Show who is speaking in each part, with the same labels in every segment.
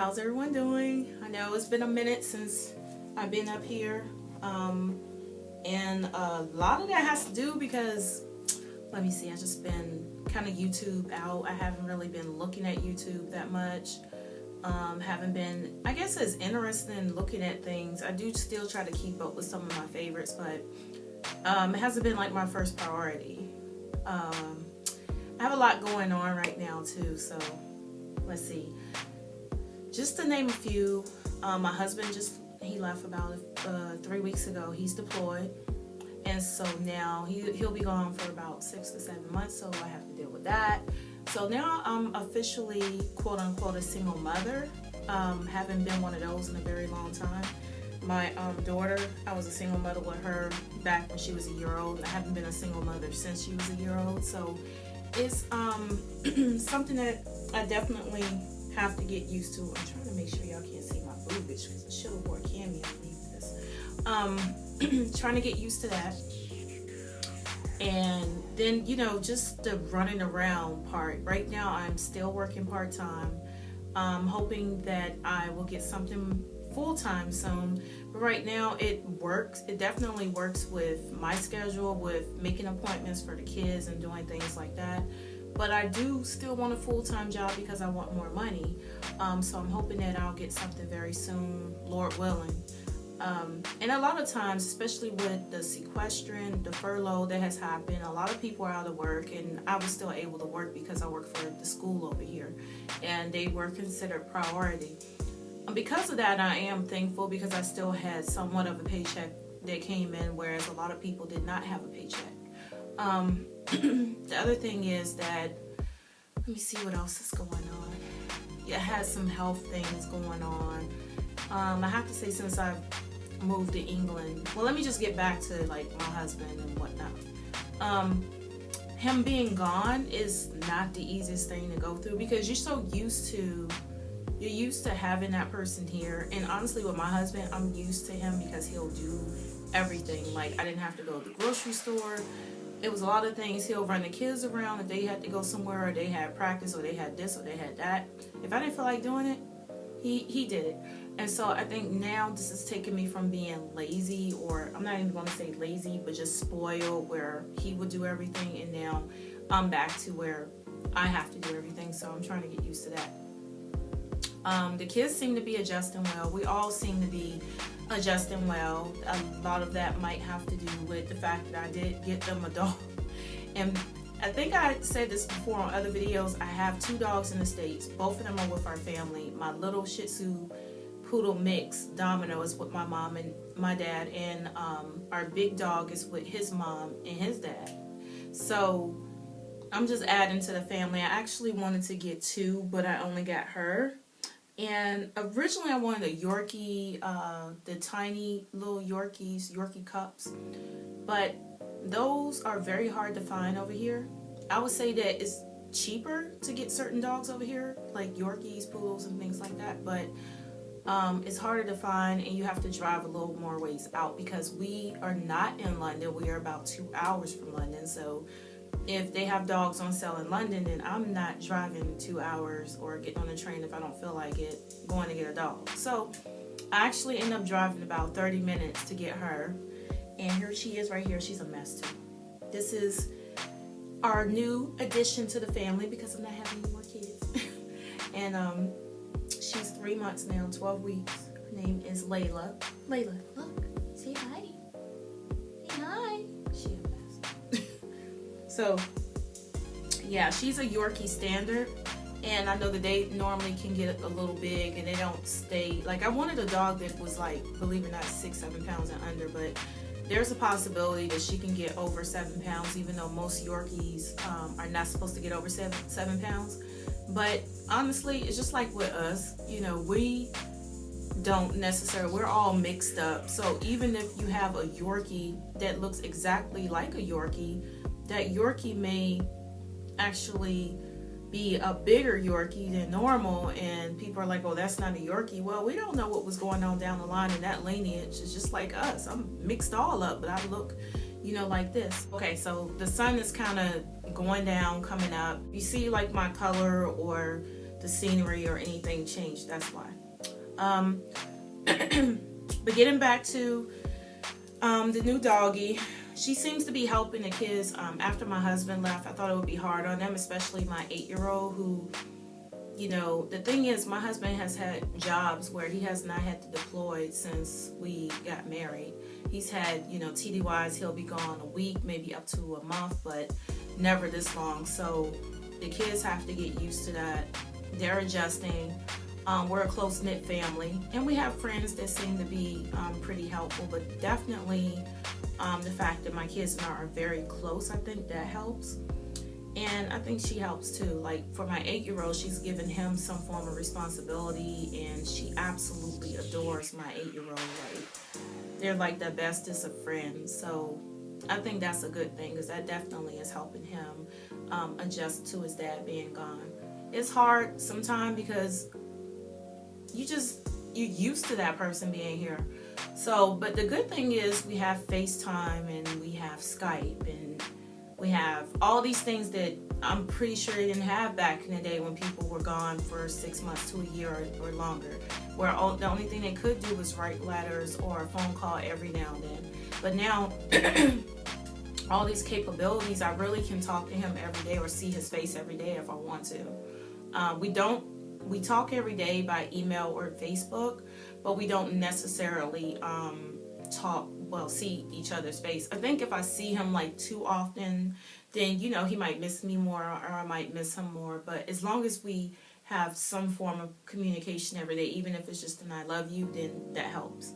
Speaker 1: how's everyone doing? I know it's been a minute since I've been up here, and a lot of that has to do because, let me see, I've just been kind of YouTube out. I haven't really been looking at YouTube that much. Haven't been, I guess, as interested in looking at things. I do still try to keep up with some of my favorites, but it hasn't been like my first priority. I have a lot going on right now too, so let's see. Just to name a few, my husband he left about 3 weeks ago. He's deployed, and so now he'll be gone for about 6 to 7 months, so I have to deal with that. So now I'm officially, quote unquote, a single mother. Haven't been one of those in a very long time. My daughter, I was a single mother with her back when she was a year old. I haven't been a single mother since she was a year old. So it's something that I definitely have to get used to. I'm trying to make sure y'all can't see my boobage because I should have wore a cami underneath this. Trying to get used to that. And then, just the running around part. Right now, I'm still working part-time. Hoping that I will get something full-time soon. But right now, it works. It definitely works with my schedule, with making appointments for the kids and doing things like that. But I do still want a full-time job because I want more money. So I'm hoping that I'll get something very soon, Lord willing. And a lot of times, especially with the sequestration, the furlough that has happened, a lot of people are out of work, and I was still able to work because I work for the school over here, and they were considered priority. Because of that, I am thankful because I still had somewhat of a paycheck that came in, whereas a lot of people did not have a paycheck. The other thing is that, let me see what else is going on. I had some health things going on. I have to say, since I've moved to England, well, let me just get back to like my husband and whatnot. Him being gone is not the easiest thing to go through because you're so used to having that person here. And honestly, with my husband, I'm used to him because he'll do everything. Like, I didn't have to go to the grocery store. It was a lot of things. He'll run the kids around if they had to go somewhere, or they had practice, or they had this, or they had that. If I didn't feel like doing it, he did it. And so I think now this is taking me from being lazy, or I'm not even going to say lazy, but just spoiled, where he would do everything, and now I'm back to where I have to do everything. So I'm trying to get used to that. The kids seem to be adjusting well. We all seem to be adjusting well. A lot of that might have to do with the fact that I did get them a dog. And I think I said this before on other videos. I have 2 dogs in the States. Both of them are with our family. My little Shih Tzu poodle mix, Domino, is with my mom and my dad, and our big dog is with his mom and his dad. So I'm just adding to the family. I actually wanted to get 2, but I only got her. And originally I wanted a Yorkie, the tiny little Yorkie cups, but those are very hard to find over here. I would say that it's cheaper to get certain dogs over here, like Yorkies, poodles, and things like that, but it's harder to find, and you have to drive a little more ways out because we are not in London. We are about 2 hours from London, so if they have dogs on sale in London, then I'm not driving 2 hours or getting on a train if I don't feel like it, going to get a dog. So I actually end up driving about 30 minutes to get her. And here she is right here. She's a mess too. This is our new addition to the family because I'm not having any more kids. And she's 3 months now, 12 weeks. Her name is Layla. Layla, look, say hi. Say hi. She a mess. So, yeah, she's a Yorkie standard, and I know that they normally can get a little big and they don't stay. Like, I wanted a dog that was, like, believe it or not, 6-7 pounds and under, but there's a possibility that she can get over 7 pounds, even though most Yorkies are not supposed to get over 7 pounds. But honestly, it's just like with us, we don't necessarily, we're all mixed up. So even if you have a Yorkie that looks exactly like a Yorkie, that Yorkie may actually be a bigger Yorkie than normal, and people are like, oh, that's not a Yorkie. Well, we don't know what was going on down the line in that lineage. It's just like us. I'm mixed all up, but I look, like this. Okay, so the sun is kind of going down, coming up. You see like my color or the scenery or anything change, that's why. Um, but getting back to the new doggy, she seems to be helping the kids. After my husband left, I thought it would be hard on them, especially my 8-year-old who, you know, the thing is, my husband has had jobs where he has not had to deploy since we got married. He's had, you know, TDYs, he'll be gone a week, maybe up to a month, but never this long. So the kids have to get used to that. They're adjusting. We're a close-knit family, and we have friends that seem to be pretty helpful, but definitely the fact that my kids and I are very close, I think that helps. And I think she helps too. Like for my 8-year-old, she's given him some form of responsibility, and she absolutely adores my 8-year-old. Like they're like the bestest of friends. So I think that's a good thing, because that definitely is helping him adjust to his dad being gone. It's hard sometimes because you're used to that person being here. So, but the good thing is we have FaceTime and we have Skype and we have all these things that I'm pretty sure they didn't have back in the day when people were gone for 6 months to a year or longer, where the only thing they could do was write letters or a phone call every now and then. But now, all these capabilities, I really can talk to him every day or see his face every day if I want to. We talk every day by email or Facebook, but we don't necessarily see each other's face. I think if I see him like too often, then, you know, he might miss me more or I might miss him more. But as long as we have some form of communication every day, even if it's just an I love you, then that helps.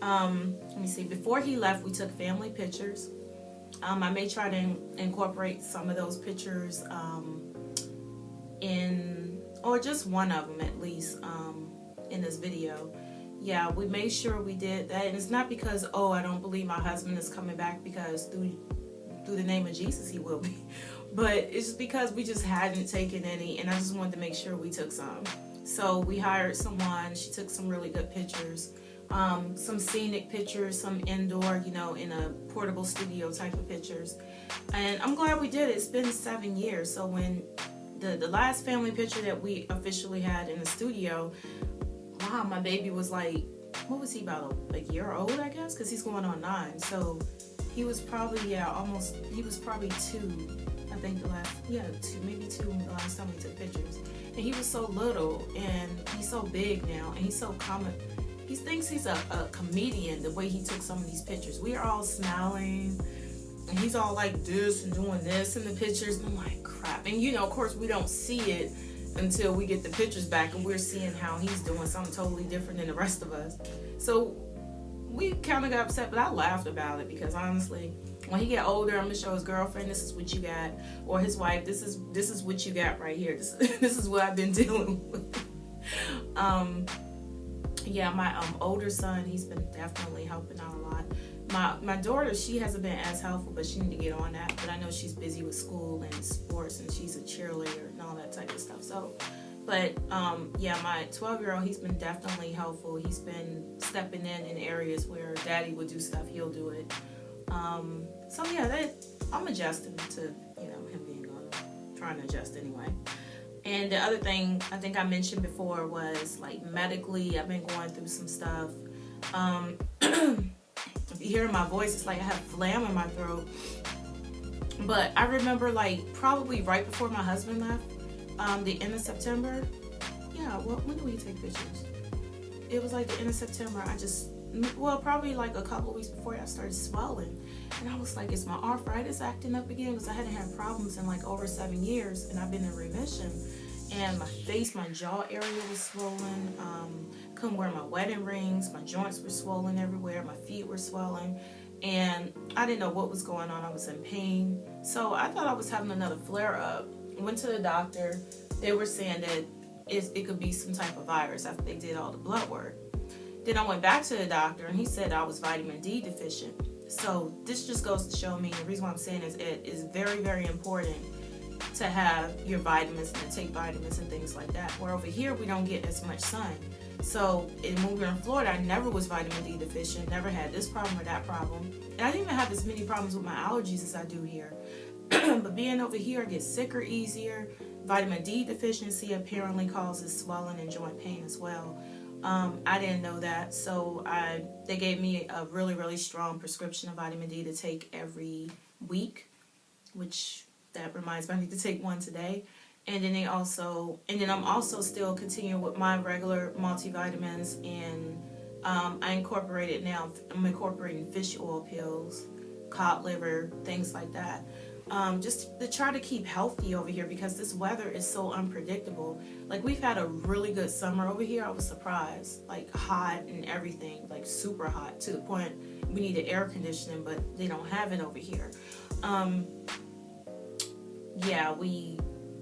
Speaker 1: Let me see. Before he left, we took family pictures. I may try to incorporate some of those pictures or just one of them at least in this video. Yeah, we made sure we did that, and it's not because, oh, I don't believe my husband is coming back, because through the name of Jesus he will be, but it's just because we just hadn't taken any, and I just wanted to make sure we took some. So we hired someone. She took some really good pictures, some scenic pictures, some indoor, you know, in a portable studio type of pictures, and I'm glad we did it. It's been 7 years, so when the last family picture that we officially had in the studio, wow, my baby was like, what was he, about a year old, I guess, because he's going on 9. So he was probably, he was probably 2, I think maybe 2 the last time we took pictures. And he was so little, and he's so big now, and he's so common. He thinks he's a comedian, the way he took some of these pictures. We are all smiling, and he's all like this and doing this in the pictures, and I'm like, crap. And, you know, of course, we don't see it until we get the pictures back and we're seeing how he's doing something totally different than the rest of us. So we kind of got upset, but I laughed about it, because honestly, when he get older, I'm gonna show his girlfriend, this is what you got, or his wife, this is what you got right here. This is what I've been dealing with. Yeah, my older son, he's been definitely helping out a lot. My daughter, she hasn't been as helpful, but she need to get on that. But I know she's busy with school and sports, and she's a cheerleader and all that type of stuff. So, but yeah, my 12-year-old, he's been definitely helpful. He's been stepping in areas where Daddy would do stuff, he'll do it. So yeah, I'm adjusting to, you know, him being gone. I'm trying to adjust anyway. And the other thing I think I mentioned before was, like, medically, I've been going through some stuff. If you hear my voice, it's like I have phlegm in my throat. But I remember, like, probably right before my husband left, the end of September. Yeah, well, when did we take pictures? It was like the end of September. Probably like a couple of weeks before, I started swelling. And I was like, is my arthritis acting up again? Because I hadn't had problems in like over 7 years, and I've been in remission. And my face, my jaw area was swollen. Couldn't wear my wedding rings. My joints were swollen everywhere. My feet were swelling. And I didn't know what was going on. I was in pain. So I thought I was having another flare-up. Went to the doctor. They were saying that it could be some type of virus after they did all the blood work. Then I went back to the doctor, and he said I was vitamin D deficient. So this just goes to show me, the reason why I'm saying is it is very, very important to have your vitamins and to take vitamins and things like that. Where over here, we don't get as much sun. So when we were in Florida, I never was vitamin D deficient, never had this problem or that problem. And I didn't even have as many problems with my allergies as I do here. But being over here, I get sicker easier. Vitamin D deficiency apparently causes swelling and joint pain as well. I didn't know that, so they gave me a really strong prescription of vitamin D to take every week, which that reminds me I need to take one today. And then I'm also still continuing with my regular multivitamins, and I'm incorporating fish oil pills, cod liver, things like that. Just to try to keep healthy over here, because this weather is so unpredictable. Like, we've had a really good summer over here. I was surprised, like hot and everything, like super hot, to the point we needed air conditioning, but they don't have it over here. Yeah, we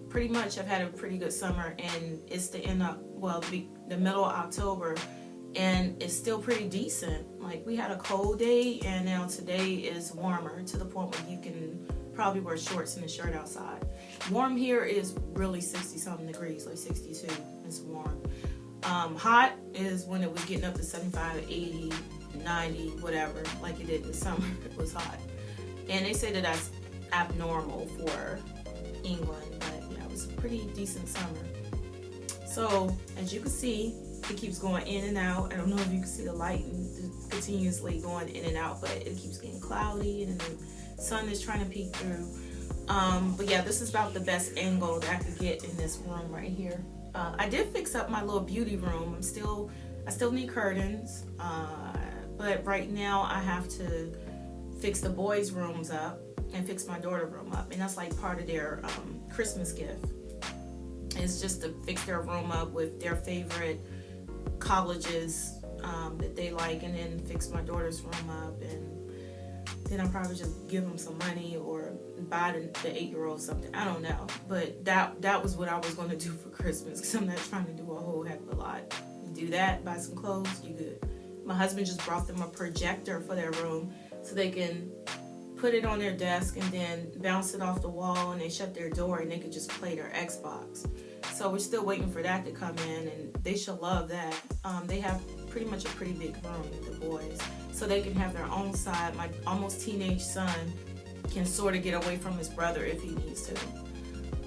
Speaker 1: pretty much have had a pretty good summer, and it's the middle of October, and it's still pretty decent. Like, we had a cold day, and now today is warmer to the point where you can probably wear shorts and a shirt outside. Warm here is really 60 something degrees, like 62. It's warm. Hot is when it was getting up to 75, 80, 90, whatever, like it did this summer. It was hot. And they say that that's abnormal for England, but yeah, it was a pretty decent summer. So, as you can see, it keeps going in and out. I don't know if you can see the light continuously going in and out, but it keeps getting cloudy, and then the sun is trying to peek through. But yeah, this is about the best angle that I could get in this room right here. I did fix up my little beauty room. I still need curtains, but right now I have to fix the boys' rooms up and fix my daughter's room up, and that's like part of their Christmas gift. It's just to fix their room up with their favorite colleges that they like, and then fix my daughter's room up, and then I'll probably just give them some money or buy the 8-year-old something. I don't know, but that was what I was going to do for Christmas, because I'm not trying to do a whole heck of a lot. You do that, buy some clothes, you good. My husband just brought them a projector for their room so they can put it on their desk and then bounce it off the wall, and they shut their door and they could just play their Xbox. So we're still waiting for that to come in, and they should love that. They have pretty much a pretty big room, the boys, so they can have their own side. My almost teenage son can sort of get away from his brother if he needs to.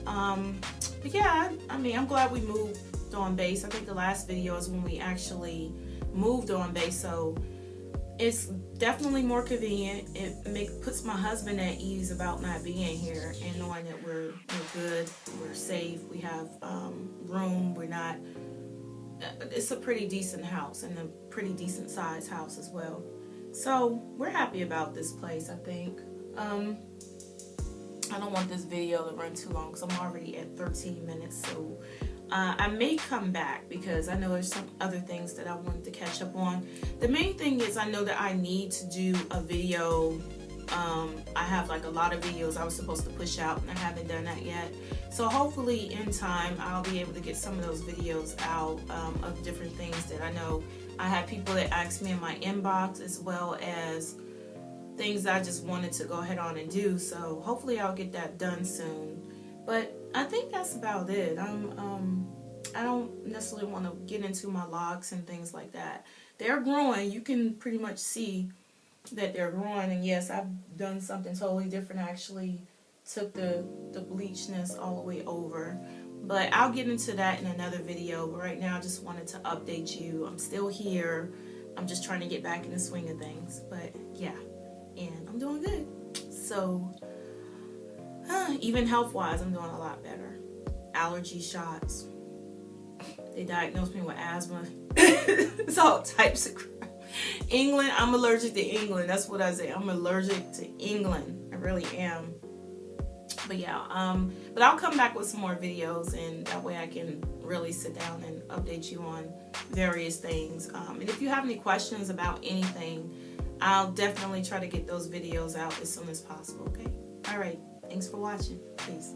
Speaker 1: But yeah, I mean, I'm glad we moved on base. I think the last video is when we actually moved on base, so it's definitely more convenient. It puts my husband at ease about not being here, and knowing that we're good, we're safe, we have room, we're not. It's a pretty decent house, and a pretty decent sized house as well. So we're happy about this place, I think. I don't want this video to run too long because I'm already at 13 minutes, so I may come back because I know there's some other things that I wanted to catch up on. The main thing is I know that I need to do a video. I have like a lot of videos I was supposed to push out, and I haven't done that yet. So hopefully in time I'll be able to get some of those videos out of different things that I know. I have people that ask me in my inbox, as well as things that I just wanted to go ahead on and do. So hopefully I'll get that done soon. But I think that's about it. I don't necessarily want to get into my logs and things like that. They're growing. You can pretty much see that they're growing. And yes, I've done something totally different. I actually took the bleachness all the way over. But I'll get into that in another video. But right now I just wanted to update you. I'm still here. I'm just trying to get back in the swing of things. But yeah, and I'm doing good. So even health-wise, I'm doing a lot better. Allergy shots. They diagnosed me with asthma. It's all types of crap. England, I'm allergic to England. That's what I say. I'm allergic to England. I really am. But yeah, but I'll come back with some more videos, and that way I can really sit down and update you on various things. And if you have any questions about anything, I'll definitely try to get those videos out as soon as possible, okay? All right. Thanks for watching. Peace.